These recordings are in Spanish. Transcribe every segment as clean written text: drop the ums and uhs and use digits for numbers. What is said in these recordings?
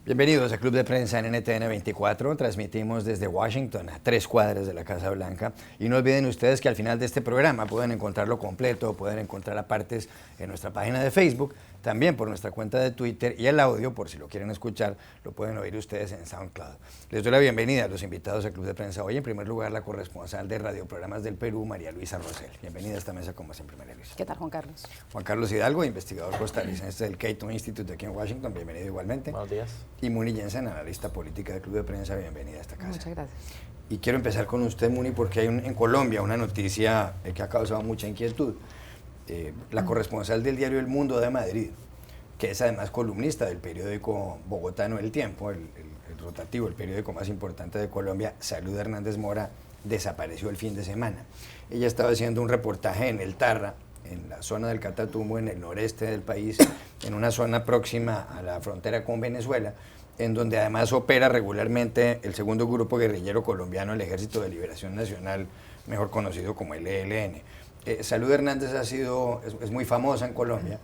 Bienvenidos a Club de Prensa en NTN 24. Transmitimos desde Washington, a 3 cuadras de la Casa Blanca. Y no olviden ustedes que al final de este programa pueden encontrarlo completo, pueden encontrar partes en nuestra página de Facebook, también por nuestra cuenta de Twitter, y el audio, por si lo quieren escuchar, lo pueden oír ustedes en SoundCloud. Les doy la bienvenida a los invitados al Club de Prensa hoy. En primer lugar, la corresponsal de Radioprogramas del Perú, María Luisa Rosell. Bienvenida a esta mesa, como siempre, María Luisa. ¿Qué tal, Juan Carlos? Juan Carlos Hidalgo, investigador costarricense del Cato Institute aquí en Washington. Bienvenido igualmente. Buenos días. Y Muni Jensen, analista política del Club de Prensa. Bienvenida a esta casa. Muchas gracias. Y quiero empezar con usted, Muni, porque hay en Colombia una noticia que ha causado mucha inquietud. La corresponsal del diario El Mundo de Madrid, que es además columnista del periódico bogotano El Tiempo, el rotativo, el periódico más importante de Colombia, Salud Hernández Mora, desapareció el fin de semana. Ella estaba haciendo un reportaje en el Tarra, en la zona del Catatumbo, en el noreste del país, en una zona próxima a la frontera con Venezuela, en donde además opera regularmente el segundo grupo guerrillero colombiano, el Ejército de Liberación Nacional, mejor conocido como el ELN. Salud Hernández es muy famosa en Colombia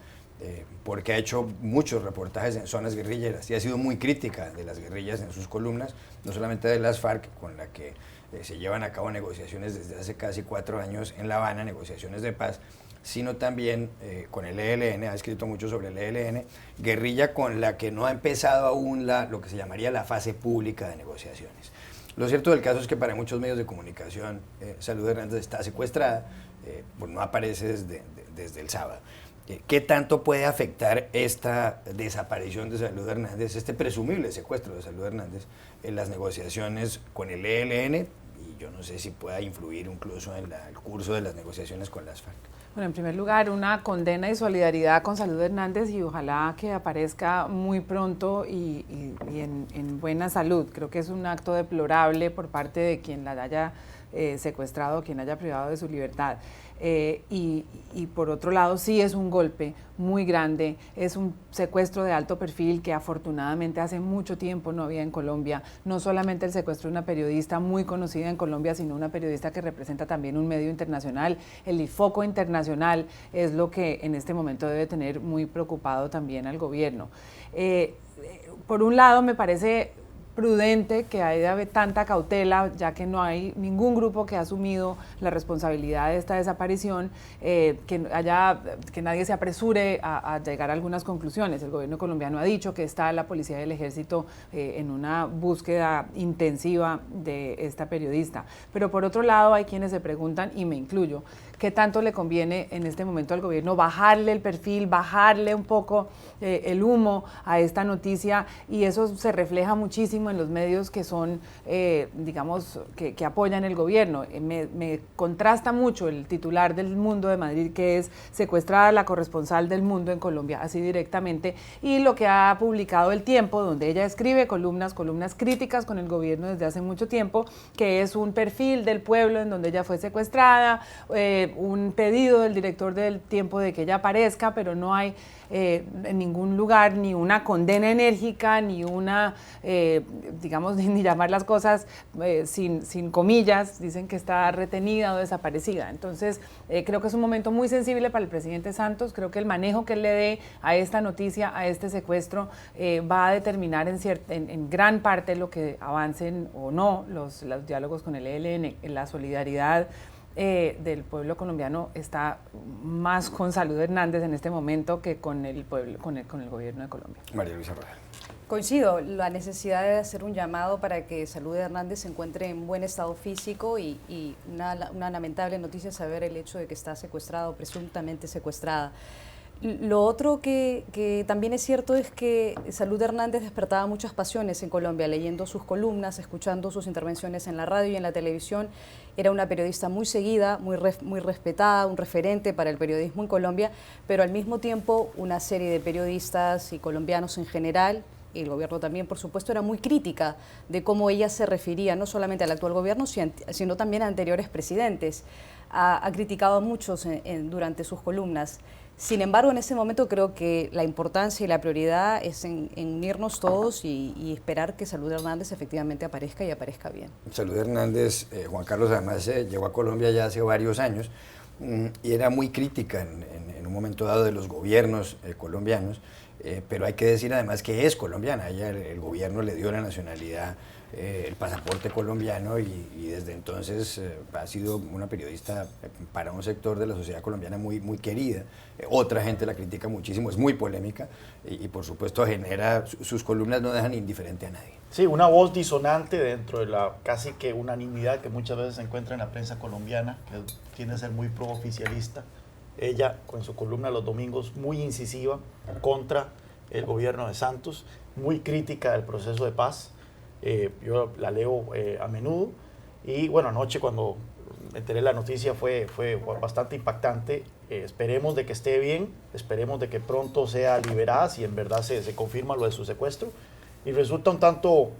porque ha hecho muchos reportajes en zonas guerrilleras y ha sido muy crítica de las guerrillas en sus columnas, no solamente de las FARC, con la que se llevan a cabo negociaciones desde hace casi 4 años en La Habana, negociaciones de paz, sino también con el ELN, ha escrito mucho sobre el ELN, guerrilla con la que no ha empezado aún lo que se llamaría la fase pública de negociaciones. Lo cierto del caso es que para muchos medios de comunicación, Salud Hernández está secuestrada, pues no aparece desde el sábado. ¿Qué tanto puede afectar esta desaparición de Salud Hernández, este presumible secuestro de Salud Hernández, en las negociaciones con el ELN? Y yo no sé si pueda influir incluso en el curso de las negociaciones con las FARC. Bueno, en primer lugar, una condena y solidaridad con Salud Hernández y ojalá que aparezca muy pronto y en buena salud. Creo que es un acto deplorable por parte de quien la haya secuestrado, quien haya privado de su libertad. Y por otro lado, sí es un golpe muy grande, es un secuestro de alto perfil que afortunadamente hace mucho tiempo no había en Colombia, no solamente el secuestro de una periodista muy conocida en Colombia, sino una periodista que representa también un medio internacional. El foco internacional es lo que en este momento debe tener muy preocupado también al gobierno. Por un lado, me parece prudente que haya tanta cautela, ya que no hay ningún grupo que ha asumido la responsabilidad de esta desaparición, que nadie se apresure a llegar a algunas conclusiones. El gobierno colombiano ha dicho que está la policía y el ejército en una búsqueda intensiva de esta periodista. Pero por otro lado hay quienes se preguntan, y me incluyo, ¿qué tanto le conviene en este momento al gobierno bajarle el perfil, bajarle un poco el humo a esta noticia? Y eso se refleja muchísimo en los medios que son, digamos, que apoyan el gobierno. Me contrasta mucho el titular del Mundo de Madrid, que es secuestrada la corresponsal del Mundo en Colombia, así directamente, y lo que ha publicado El Tiempo, donde ella escribe columnas críticas con el gobierno desde hace mucho tiempo, que es un perfil del pueblo en donde ella fue secuestrada, un pedido del director del Tiempo de que ella aparezca, pero no hay en ningún lugar ni una condena enérgica, ni una, digamos, ni llamar las cosas sin comillas, dicen que está retenida o desaparecida. Entonces, creo que es un momento muy sensible para el presidente Santos. Creo que el manejo que él le dé a esta noticia, a este secuestro, va a determinar en gran parte lo que avancen o no los diálogos con el ELN, la solidaridad del pueblo colombiano está más con Salud Hernández en este momento que con el pueblo, con el gobierno de Colombia. María Luisa Rosell. Coincido, la necesidad de hacer un llamado para que Salud Hernández se encuentre en buen estado físico y una lamentable noticia saber el hecho de que está secuestrada o presuntamente secuestrada. Lo otro que también es cierto es que Salud Hernández despertaba muchas pasiones en Colombia, leyendo sus columnas, escuchando sus intervenciones en la radio y en la televisión. Era una periodista muy seguida, muy respetada, un referente para el periodismo en Colombia, pero al mismo tiempo una serie de periodistas y colombianos en general, y el gobierno también, por supuesto, era muy crítica de cómo ella se refería no solamente al actual gobierno, sino también a anteriores presidentes. Ha criticado a muchos durante sus columnas. Sin embargo, en ese momento creo que la importancia y la prioridad es en unirnos todos y esperar que Salud Hernández efectivamente aparezca y aparezca bien. Salud Hernández, Juan Carlos, además llegó a Colombia ya hace varios años, y era muy crítica en un momento dado de los gobiernos colombianos, pero hay que decir además que es colombiana. Ella, el gobierno le dio la nacionalidad, el pasaporte colombiano, y desde entonces ha sido una periodista para un sector de la sociedad colombiana muy, muy querida. Otra gente la critica muchísimo, es muy polémica y por supuesto genera, sus columnas no dejan indiferente a nadie. Sí, una voz disonante dentro de la casi que unanimidad que muchas veces se encuentra en la prensa colombiana, que tiende a ser muy pro-oficialista. Ella, con su columna los domingos, muy incisiva contra el gobierno de Santos, muy crítica del proceso de paz. Yo la leo a menudo y bueno, anoche cuando me enteré de la noticia fue bastante impactante. Esperemos de que esté bien, esperemos de que pronto sea liberada si en verdad se confirma lo de su secuestro. Y resulta un tanto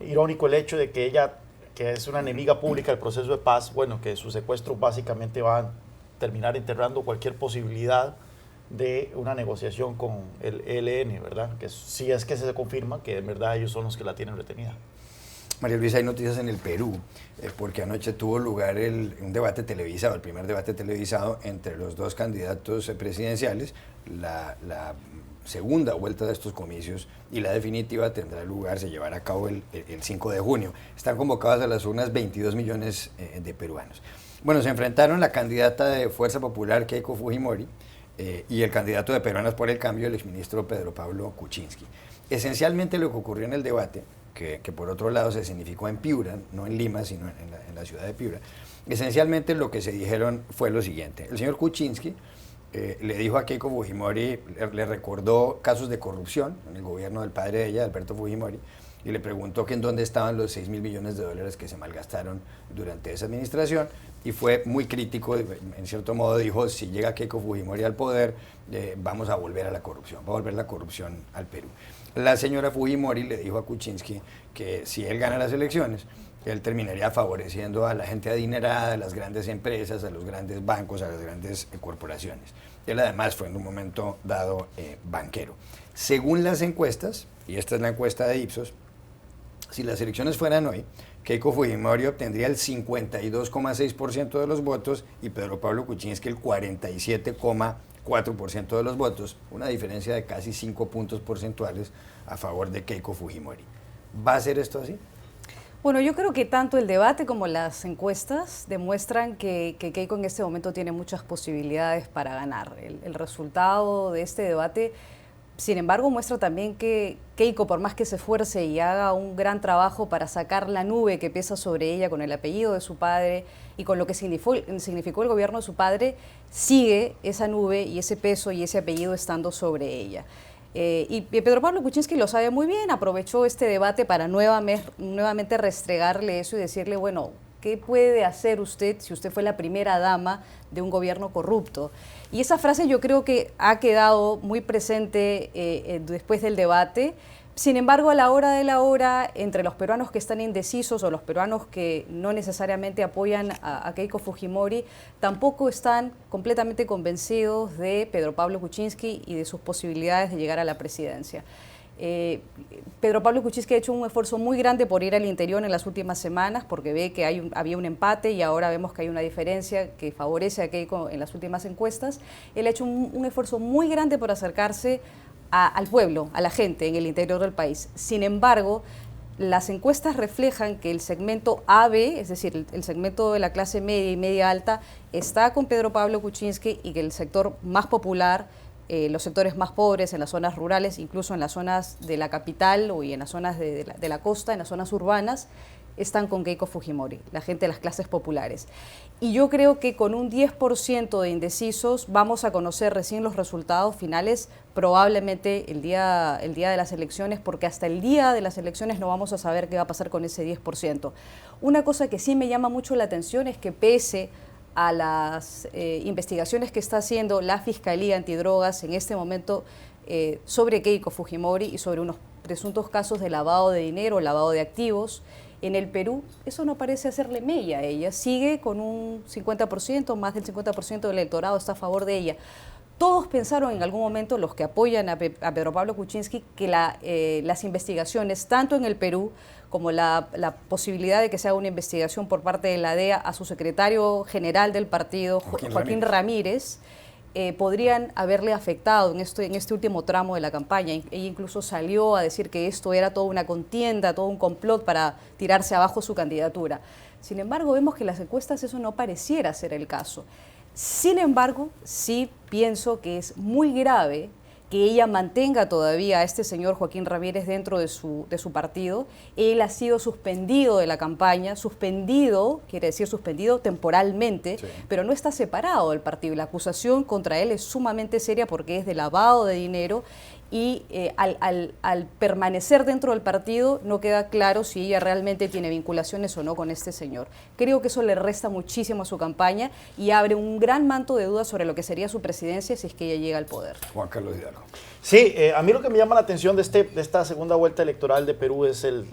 irónico el hecho de que ella, que es una enemiga pública del proceso de paz, bueno, que su secuestro básicamente va a terminar enterrando cualquier posibilidad de una negociación con el ELN, ¿verdad? Que si es que se confirma que en verdad ellos son los que la tienen retenida. María Luisa, hay noticias en el Perú, porque anoche tuvo lugar un debate televisado, el primer debate televisado entre los dos candidatos presidenciales. La segunda vuelta de estos comicios y la definitiva tendrá lugar, se llevará a cabo el 5 de junio. Están convocadas a las urnas 22 millones de peruanos. Bueno, se enfrentaron la candidata de Fuerza Popular, Keiko Fujimori, y el candidato de Peruanas por el Cambio, el exministro Pedro Pablo Kuczynski. Esencialmente lo que ocurrió en el debate, que por otro lado se significó en Piura, no en Lima, sino en la ciudad de Piura, esencialmente lo que se dijeron fue lo siguiente. El señor Kuczynski le dijo a Keiko Fujimori, le recordó casos de corrupción en el gobierno del padre de ella, Alberto Fujimori, y le preguntó que en dónde estaban los 6.000 millones de dólares que se malgastaron durante esa administración, y fue muy crítico. En cierto modo dijo, si llega Keiko Fujimori al poder, vamos a volver a la corrupción, va a volver la corrupción al Perú. La señora Fujimori le dijo a Kuczynski que si él gana las elecciones, él terminaría favoreciendo a la gente adinerada, a las grandes empresas, a los grandes bancos, a las grandes corporaciones. Él además fue en un momento dado banquero. Según las encuestas, y esta es la encuesta de Ipsos, si las elecciones fueran hoy, Keiko Fujimori obtendría el 52,6% de los votos y Pedro Pablo Kuczynski el 47,4% de los votos, una diferencia de casi 5 puntos porcentuales a favor de Keiko Fujimori. ¿Va a ser esto así? Bueno, yo creo que tanto el debate como las encuestas demuestran que Keiko en este momento tiene muchas posibilidades para ganar. El resultado de este debate, sin embargo, muestra también que Keiko, por más que se esfuerce y haga un gran trabajo para sacar la nube que pesa sobre ella con el apellido de su padre y con lo que significó el gobierno de su padre, sigue esa nube y ese peso y ese apellido estando sobre ella. Y Pedro Pablo Kuczynski lo sabe muy bien, aprovechó este debate para nuevamente restregarle eso y decirle, bueno, ¿qué puede hacer usted si usted fue la primera dama de un gobierno corrupto? Y esa frase yo creo que ha quedado muy presente después del debate. Sin embargo, a la hora de la hora, entre los peruanos que están indecisos o los peruanos que no necesariamente apoyan a Keiko Fujimori, tampoco están completamente convencidos de Pedro Pablo Kuczynski y de sus posibilidades de llegar a la presidencia. Pedro Pablo Kuczynski ha hecho un esfuerzo muy grande por ir al interior en las últimas semanas porque ve que había un empate y ahora vemos que hay una diferencia que favorece a Keiko en las últimas encuestas. Él ha hecho un esfuerzo muy grande por acercarse al pueblo, a la gente en el interior del país. Sin embargo, las encuestas reflejan que el segmento AB, es decir, el segmento de la clase media y media alta, está con Pedro Pablo Kuczynski y que el sector más popular, los sectores más pobres en las zonas rurales, incluso en las zonas de la capital y en las zonas de la costa, en las zonas urbanas, están con Keiko Fujimori, la gente de las clases populares. Y yo creo que con un 10% de indecisos vamos a conocer recién los resultados finales, probablemente el día de las elecciones, porque hasta el día de las elecciones no vamos a saber qué va a pasar con ese 10%. Una cosa que sí me llama mucho la atención es que pese a las investigaciones que está haciendo la Fiscalía Antidrogas en este momento sobre Keiko Fujimori y sobre unos presuntos casos de lavado de dinero, lavado de activos, en el Perú eso no parece hacerle mella a ella, sigue con un 50%, más del 50% del electorado está a favor de ella. Todos pensaron en algún momento, los que apoyan a Pedro Pablo Kuczynski, que las investigaciones, tanto en el Perú como la posibilidad de que se haga una investigación por parte de la DEA a su secretario general del partido, Joaquín Ramírez, podrían haberle afectado en este último tramo de la campaña. Ella incluso salió a decir que esto era toda una contienda, todo un complot para tirarse abajo su candidatura. Sin embargo, vemos que en las encuestas eso no pareciera ser el caso. Sin embargo, sí pienso que es muy grave que ella mantenga todavía a este señor Joaquín Ramírez dentro de su partido. Él ha sido suspendido de la campaña, suspendido, quiere decir suspendido temporalmente, sí, pero no está separado del partido. Y la acusación contra él es sumamente seria porque es de lavado de dinero y al permanecer dentro del partido no queda claro si ella realmente tiene vinculaciones o no con este señor. Creo que eso le resta muchísimo a su campaña y abre un gran manto de dudas sobre lo que sería su presidencia si es que ella llega al poder. Juan Carlos Hidalgo. Sí, a mí lo que me llama la atención de esta segunda vuelta electoral de Perú es el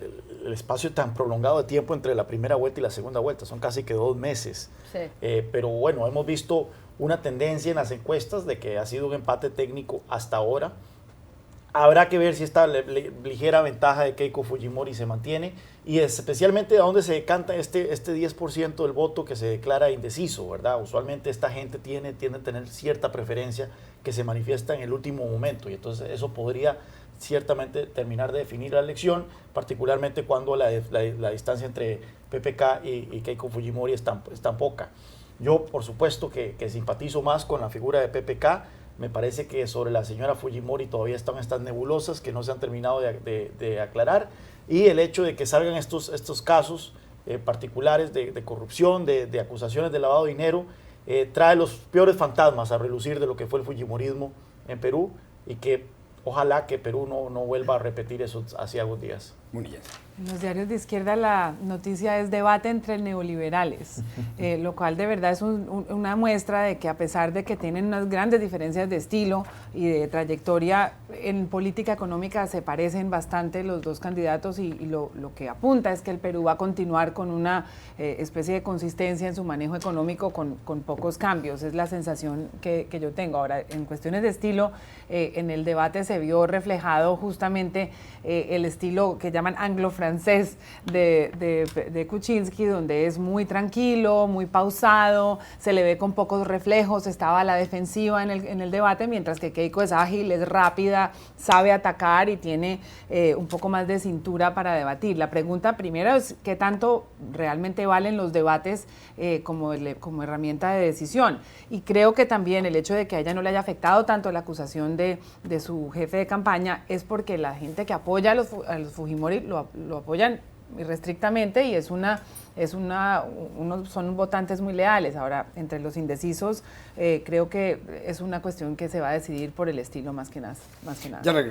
espacio tan prolongado de tiempo entre la primera vuelta y la segunda vuelta. Son casi que 2 meses. Sí. Pero bueno, hemos visto una tendencia en las encuestas de que ha sido un empate técnico hasta ahora. Habrá que ver si esta ligera ventaja de Keiko Fujimori se mantiene y especialmente a dónde se decanta este 10% del voto que se declara indeciso, ¿verdad? Usualmente esta gente tiende a tener cierta preferencia que se manifiesta en el último momento y entonces eso podría ciertamente terminar de definir la elección, particularmente cuando la distancia entre PPK y Keiko Fujimori es tan poca. Yo, por supuesto, que simpatizo más con la figura de PPK. Me parece que sobre la señora Fujimori todavía están estas nebulosas que no se han terminado de aclarar y el hecho de que salgan estos casos particulares de corrupción, de acusaciones de lavado de dinero, trae los peores fantasmas a relucir de lo que fue el fujimorismo en Perú y que ojalá que Perú no vuelva a repetir eso hacia algún días. En los diarios de izquierda la noticia es debate entre neoliberales, lo cual de verdad es una muestra de que a pesar de que tienen unas grandes diferencias de estilo y de trayectoria, en política económica se parecen bastante los dos candidatos y lo que apunta es que el Perú va a continuar con una especie de consistencia en su manejo económico con pocos cambios, es la sensación que yo tengo. Ahora, en cuestiones de estilo, en el debate se vio reflejado justamente el estilo que llaman anglo-francés de Kuczynski, donde es muy tranquilo, muy pausado, se le ve con pocos reflejos, estaba a la defensiva en el debate, mientras que Keiko es ágil, es rápida, sabe atacar y tiene un poco más de cintura para debatir. La pregunta primero es ¿qué tanto realmente valen los debates como herramienta de decisión? Y creo que también el hecho de que a ella no le haya afectado tanto la acusación de su jefe de campaña es porque la gente que apoya a los Fujimori lo apoyan irrestrictamente y son votantes muy leales. Ahora, entre los indecisos, creo que es una cuestión que se va a decidir por el estilo más que nada.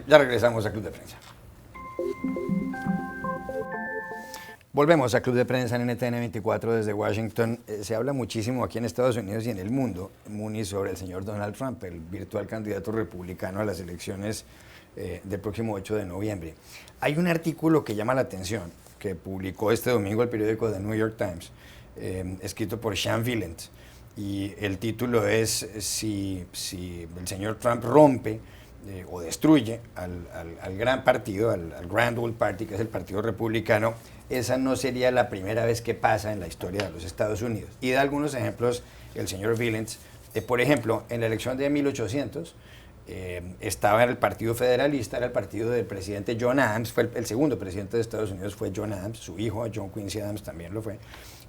Ya regresamos a Club de Prensa. Volvemos a Club de Prensa en NTN 24 desde Washington. Se habla muchísimo aquí en Estados Unidos y en el mundo, Muni, sobre el señor Donald Trump, el virtual candidato republicano a las elecciones del próximo 8 de noviembre. Hay un artículo que llama la atención, que publicó este domingo el periódico The New York Times, escrito por Sean Vilent, y el título es si el señor Trump rompe o destruye al gran partido, al Grand Old Party, que es el Partido Republicano, esa no sería la primera vez que pasa en la historia de los Estados Unidos. Y da algunos ejemplos el señor Vilent. Por ejemplo, en la elección de 1800, estaba en el Partido Federalista, era el partido del presidente John Adams, fue el segundo presidente de Estados Unidos fue John Adams, su hijo John Quincy Adams también lo fue,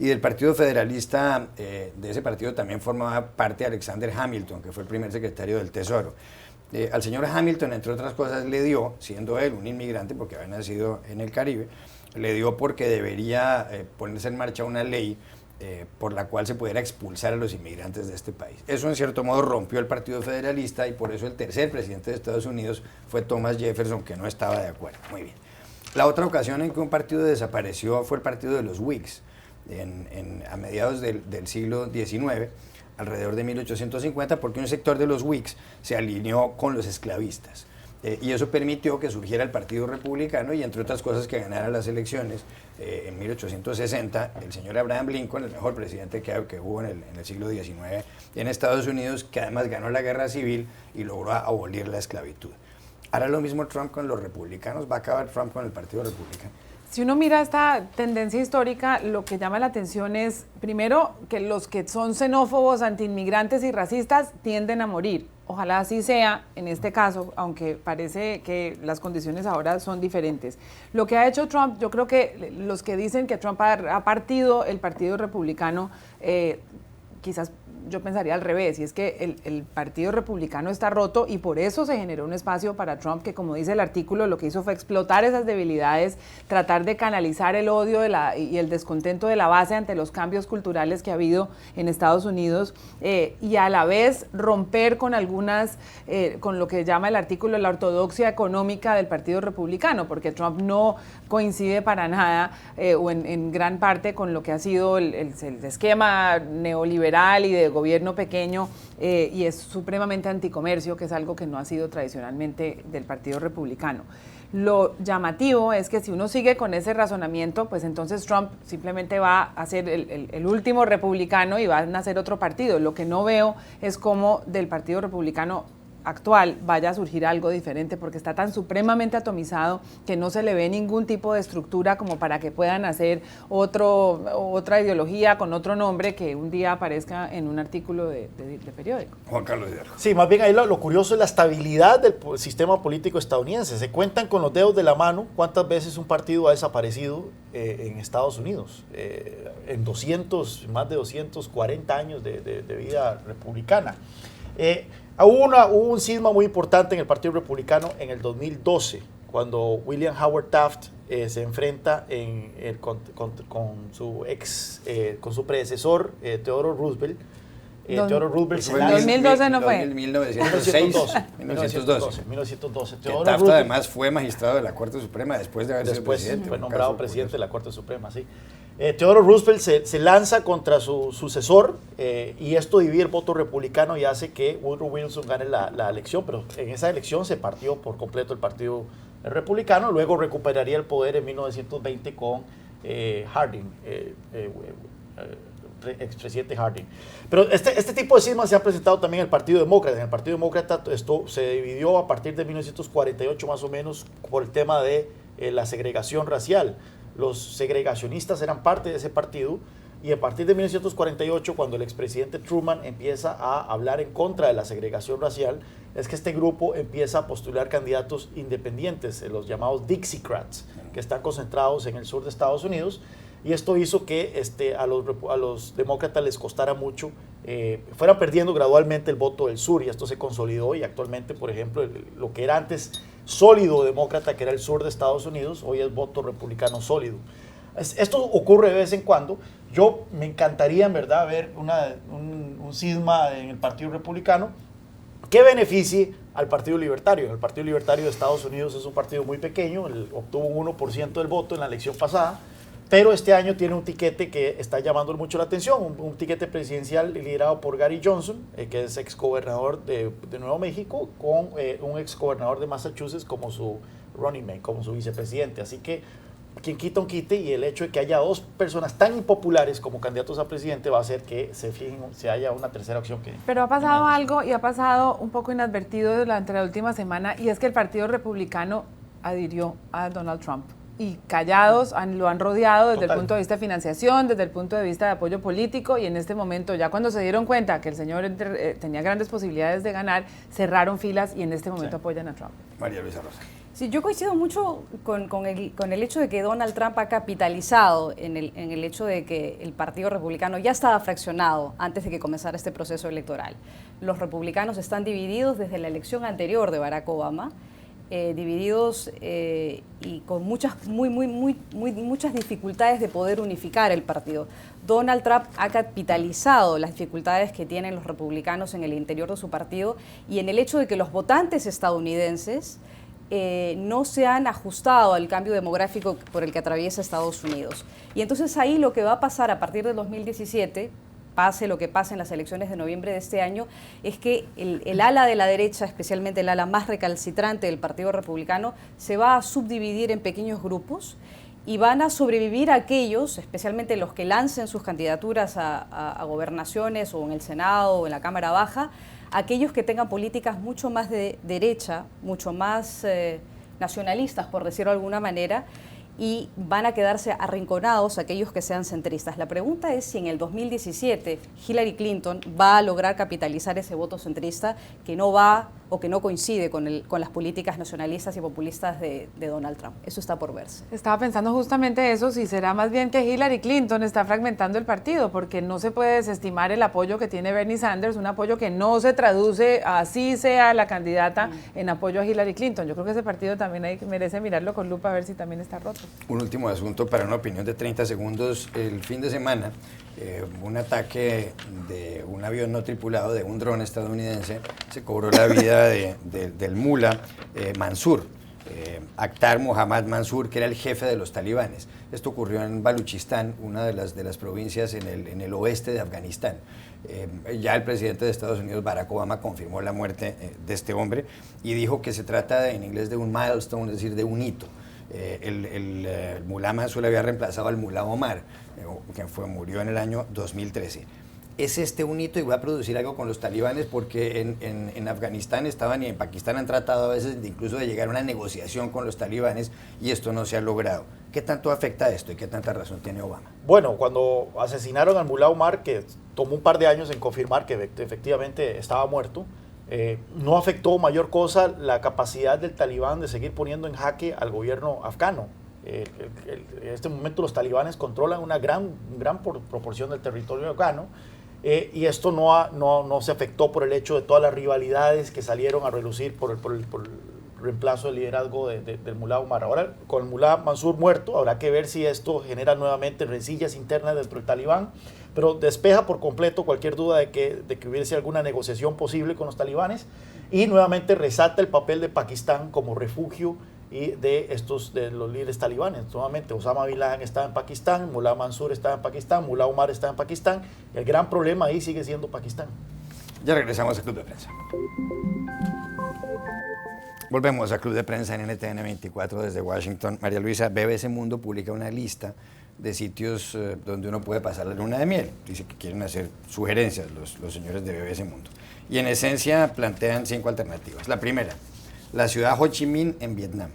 y del Partido Federalista, de ese partido también formaba parte Alexander Hamilton, que fue el primer secretario del Tesoro. Al señor Hamilton, entre otras cosas, le dio, siendo él un inmigrante, porque había nacido en el Caribe, le dio porque debería ponerse en marcha una ley por la cual se pudiera expulsar a los inmigrantes de este país. Eso en cierto modo rompió el Partido Federalista y por eso el tercer presidente de Estados Unidos fue Thomas Jefferson, que no estaba de acuerdo. Muy bien. La otra ocasión en que un partido desapareció fue el partido de los Whigs, a mediados del siglo XIX, alrededor de 1850, porque un sector de los Whigs se alineó con los esclavistas. Y eso permitió que surgiera el Partido Republicano y, entre otras cosas, que ganara las elecciones en 1860 el señor Abraham Lincoln, el mejor presidente que hubo en el siglo XIX en Estados Unidos, que además ganó la guerra civil y logró abolir la esclavitud. Hará lo mismo Trump con los republicanos, va a acabar Trump con el Partido Republicano. Si uno mira esta tendencia histórica, lo que llama la atención es, primero, que los que son xenófobos, antiinmigrantes y racistas tienden a morir. Ojalá así sea en este caso, aunque parece que las condiciones ahora son diferentes. Lo que ha hecho Trump, yo creo que los que dicen que Trump ha partido el Partido Republicano, quizás yo pensaría al revés, y es que el Partido Republicano está roto y por eso se generó un espacio para Trump que, como dice el artículo, lo que hizo fue explotar esas debilidades, tratar de canalizar el odio y el descontento de la base ante los cambios culturales que ha habido en Estados Unidos y a la vez romper con con lo que llama el artículo la ortodoxia económica del Partido Republicano, porque Trump no coincide para nada o en gran parte con lo que ha sido el esquema neoliberal y de gobierno pequeño y es supremamente anticomercio, que es algo que no ha sido tradicionalmente del Partido Republicano. Lo llamativo es que si uno sigue con ese razonamiento, pues entonces Trump simplemente va a ser el último republicano y va a nacer otro partido. Lo que no veo es cómo del Partido Republicano actual vaya a surgir algo diferente, porque está tan supremamente atomizado que no se le ve ningún tipo de estructura como para que puedan hacer otra ideología con otro nombre que un día aparezca en un artículo de periódico. Juan Carlos Hidalgo. Sí, más bien ahí lo curioso es la estabilidad del sistema político estadounidense. Se cuentan con los dedos de la mano cuántas veces un partido ha desaparecido en Estados Unidos en más de 240 años de vida republicana. Hubo un cisma muy importante en el Partido Republicano en el 2012, cuando William Howard Taft se enfrenta con su predecesor, Theodore Roosevelt. Theodore Roosevelt en 2012 no fue. 1912. Taft además fue magistrado de la Corte Suprema después de haber sido presidente. Fue nombrado presidente de la Corte Suprema, sí. Theodore Roosevelt se lanza contra su sucesor y esto divide el voto republicano y hace que Woodrow Wilson gane la elección, pero en esa elección se partió por completo el Partido Republicano, luego recuperaría el poder en 1920 con Harding, expresidente Harding. Pero este tipo de cismas se ha presentado también en el Partido Demócrata. En el Partido Demócrata esto se dividió a partir de 1948 más o menos por el tema de la segregación racial. Los segregacionistas eran parte de ese partido y a partir de 1948, cuando el expresidente Truman empieza a hablar en contra de la segregación racial, es que este grupo empieza a postular candidatos independientes, los llamados Dixiecrats, que están concentrados en el sur de Estados Unidos, y esto hizo que a los demócratas les costara mucho, fueran perdiendo gradualmente el voto del sur, y esto se consolidó, y actualmente, por ejemplo, lo que era antes sólido demócrata, que era el sur de Estados Unidos, hoy es voto republicano sólido. Esto ocurre de vez en cuando. Yo me encantaría, en verdad, ver un cisma en el Partido Republicano que beneficie al Partido Libertario. El Partido Libertario de Estados Unidos es un partido muy pequeño, obtuvo un 1% del voto en la elección pasada, pero este año tiene un tiquete que está llamando mucho la atención, un tiquete presidencial liderado por Gary Johnson, que es exgobernador de Nuevo México, con un exgobernador de Massachusetts como su running mate, como su vicepresidente. Así que quien quita un quite, y el hecho de que haya dos personas tan impopulares como candidatos a presidente va a hacer que se haya una tercera opción. Pero ha pasado algo, y ha pasado un poco inadvertido durante la última semana, y es que el Partido Republicano adhirió a Donald Trump. Y callados lo han rodeado desde el punto de vista de financiación, desde el punto de vista de apoyo político, y en este momento, ya cuando se dieron cuenta que el señor tenía grandes posibilidades de ganar, cerraron filas y en este momento apoyan a Trump. María Luisa Rosa. Sí, yo coincido mucho con el hecho de que Donald Trump ha capitalizado en el hecho de que el Partido Republicano ya estaba fraccionado antes de que comenzara este proceso electoral. Los republicanos están divididos desde la elección anterior de Barack Obama, divididos y con muchas dificultades de poder unificar el partido. Donald Trump ha capitalizado las dificultades que tienen los republicanos en el interior de su partido y en el hecho de que los votantes estadounidenses no se han ajustado al cambio demográfico por el que atraviesa Estados Unidos. Y entonces ahí lo que va a pasar a partir del 2017, pase lo que pase en las elecciones de noviembre de este año, es que el ala de la derecha, especialmente el ala más recalcitrante del Partido Republicano, se va a subdividir en pequeños grupos y van a sobrevivir aquellos, especialmente los que lancen sus candidaturas a gobernaciones o en el Senado o en la Cámara Baja, aquellos que tengan políticas mucho más de derecha, mucho más nacionalistas, por decirlo de alguna manera, y van a quedarse arrinconados aquellos que sean centristas. La pregunta es si en el 2017 Hillary Clinton va a lograr capitalizar ese voto centrista que no va o que no coincide con las políticas nacionalistas y populistas de Donald Trump. Eso está por verse. Estaba pensando justamente eso, si será más bien que Hillary Clinton está fragmentando el partido, porque no se puede desestimar el apoyo que tiene Bernie Sanders, un apoyo que no se traduce, así sea la candidata, en apoyo a Hillary Clinton. Yo creo que ese partido también merece mirarlo con lupa a ver si también está roto. Un último asunto para una opinión de 30 segundos. El fin de semana, un ataque de un avión no tripulado, de un dron estadounidense, se cobró la vida del mula Mansur, Akhtar Mohammad Mansur, que era el jefe de los talibanes. Esto ocurrió en Baluchistán, una de las provincias en el oeste de Afganistán. Ya el presidente de Estados Unidos, Barack Obama, confirmó la muerte de este hombre y dijo que se trata en inglés de un milestone, es decir, de un hito. El mulá Mansur había reemplazado al mulá Omar, que murió en el año 2013. ¿Es este un hito y va a producir algo con los talibanes? Porque en Afganistán estaban y en Pakistán han tratado a veces incluso de llegar a una negociación con los talibanes y esto no se ha logrado. ¿Qué tanto afecta esto y qué tanta razón tiene Obama? Bueno, cuando asesinaron al mulá Omar, que tomó un par de años en confirmar que efectivamente estaba muerto, no afectó mayor cosa la capacidad del talibán de seguir poniendo en jaque al gobierno afgano. En este momento los talibanes controlan una gran proporción del territorio afgano y esto no se afectó por el hecho de todas las rivalidades que salieron a relucir por el reemplazo del liderazgo del mulá Omar. Ahora, con el mulá Mansur muerto, habrá que ver si esto genera nuevamente rencillas internas dentro del talibán, pero despeja por completo cualquier duda de que hubiese alguna negociación posible con los talibanes y nuevamente resalta el papel de Pakistán como refugio y de los líderes talibanes. Nuevamente, Osama Bin Laden está en Pakistán, mulá Mansur está en Pakistán, mulá Omar está en Pakistán, y el gran problema ahí sigue siendo Pakistán. Ya regresamos al Club de Prensa. Volvemos al Club de Prensa en NTN 24 desde Washington. María Luisa, BBC Mundo publica una lista de sitios donde uno puede pasar la luna de miel. Dice que quieren hacer sugerencias los señores de BBC Mundo. Y en esencia plantean 5 alternativas. La primera, la ciudad Ho Chi Minh en Vietnam.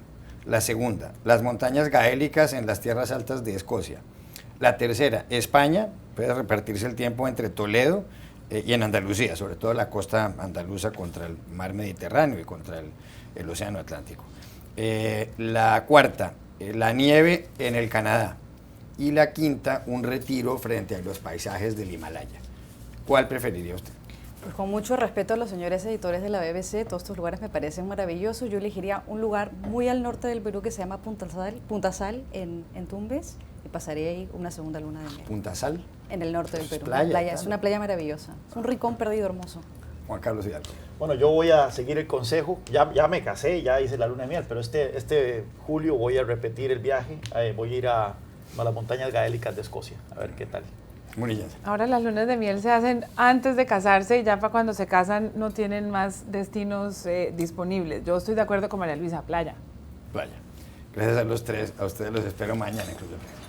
La segunda, las montañas gaélicas en las tierras altas de Escocia. La tercera, España, puede repartirse el tiempo entre Toledo y en Andalucía, sobre todo la costa andaluza contra el mar Mediterráneo y contra el océano Atlántico. La cuarta, la nieve en el Canadá. Y la quinta, un retiro frente a los paisajes del Himalaya. ¿Cuál preferiría usted? Pues con mucho respeto a los señores editores de la BBC, todos estos lugares me parecen maravillosos. Yo elegiría un lugar muy al norte del Perú que se llama Punta Sal en Tumbes, y pasaría ahí una segunda luna de miel. ¿Punta Sal? En el norte del Perú. Playa, es una playa maravillosa. Es un rincón perdido hermoso. Juan Carlos Hidalgo. Bueno, yo voy a seguir el consejo. Ya me casé, ya hice la luna de miel, pero este julio voy a repetir el viaje. Voy a ir a las montañas gaélicas de Escocia, a ver qué tal. Munillas. Ahora las lunas de miel se hacen antes de casarse y ya para cuando se casan no tienen más destinos disponibles. Yo estoy de acuerdo con María Luisa, playa. Playa. Gracias a los tres. A ustedes los espero mañana en Club de Prensa.